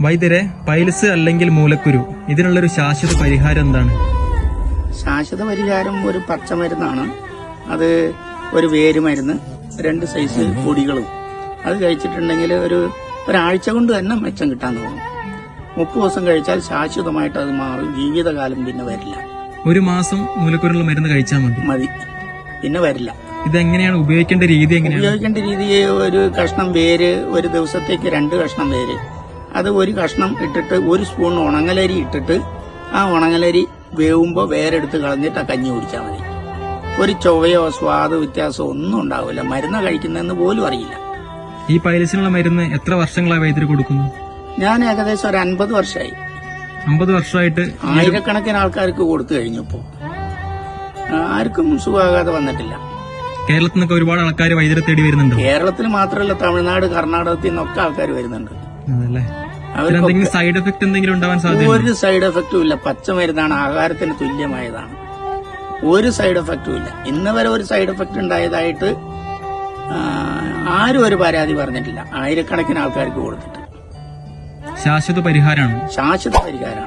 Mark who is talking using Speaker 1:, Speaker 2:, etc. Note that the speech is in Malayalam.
Speaker 1: വൈദ്യരെ, പൈൽസ് അല്ലെങ്കിൽ മൂലക്കുരു ഇതിനുള്ളൊരു ശാശ്വത പരിഹാരം എന്താണ്?
Speaker 2: ശാശ്വത പരിഹാരം ഒരു പച്ചമരുന്നാണ്. അത് ഒരു വേരുമരുന്ന്, 2 സൈസ് പൊടികളും. അത് കഴിച്ചിട്ടുണ്ടെങ്കിൽ ഒരാഴ്ച കൊണ്ട് തന്നെ മെച്ചം കിട്ടാൻ തുടങ്ങും. 30 ദിവസം കഴിച്ചാൽ ശാശ്വതമായിട്ട് അത് മാറും. ജീവിതകാലം പിന്നെ വരില്ല.
Speaker 1: 1 മാസം മൂലക്കുരുള്ള മരുന്ന് കഴിച്ചാൽ മതി, പിന്നെ വരില്ല. ഇതെങ്ങനെയാണ് ഉപയോഗിക്കേണ്ട രീതി?
Speaker 2: ഉപയോഗിക്കേണ്ട രീതി, ഒരു കഷ്ണം വേര്, ഒരു ദിവസത്തേക്ക് 2 കഷ്ണം വേര്, അത് 1 കഷ്ണം ഇട്ടിട്ട് 1 സ്പൂൺ ഉണങ്ങലരി ഇട്ടിട്ട് ആ ഉണങ്ങലരി വേവുമ്പോൾ വേരെടുത്ത് കളഞ്ഞിട്ട് ആ കഞ്ഞി കുടിച്ചാൽ മതി. ഒരു ചൊവയോ സ്വാദ് വ്യത്യാസമോ ഒന്നും ഉണ്ടാവില്ല. മരുന്ന് കഴിക്കുന്നതെന്ന് പോലും അറിയില്ല.
Speaker 1: ഈ പൈൽസിനുള്ള മരുന്ന് എത്ര വർഷങ്ങളായി വൈദ്യുതി കൊടുക്കുന്നു?
Speaker 2: ഞാൻ ഏകദേശം ഒരു 50 വർഷമായി.
Speaker 1: 50 വർഷമായിട്ട്
Speaker 2: ആയിരക്കണക്കിന് ആൾക്കാർക്ക് കൊടുത്തു കഴിഞ്ഞപ്പോ ആർക്കും സുഖമാകാതെ വന്നിട്ടില്ല.
Speaker 1: കേരളത്തിൽ നിന്നൊക്കെ ഒരുപാട് ആൾക്കാർ വൈദ്യുതി തേടി വരുന്നുണ്ടോ?
Speaker 2: കേരളത്തിൽ മാത്രമല്ല, തമിഴ്നാട്, കർണാടകത്തിൽ നിന്നൊക്കെ ആൾക്കാർ വരുന്നുണ്ട്.
Speaker 1: അവർക്ക് സൈഡ് എഫക്ട് എന്തെങ്കിലും ഉണ്ടാവാൻ സാധ്യത?
Speaker 2: ഒരു സൈഡ് എഫക്റ്റും ഇല്ല. പച്ചമരുന്നാണ്, ആഹാരത്തിന് തുല്യമായതാണ്. ഒരു സൈഡ് എഫക്റ്റും ഇല്ല. ഇന്ന് വരെ ഒരു സൈഡ് എഫക്ട് ഉണ്ടായതായിട്ട് ആരും ഒരു പരാതി പറഞ്ഞിട്ടില്ല. ആയിരക്കണക്കിന് ആൾക്കാർക്ക് കൊടുത്തിട്ട്.
Speaker 1: ശാശ്വത പരിഹാരമാണ്.
Speaker 2: ശാശ്വത പരിഹാരമാണ്.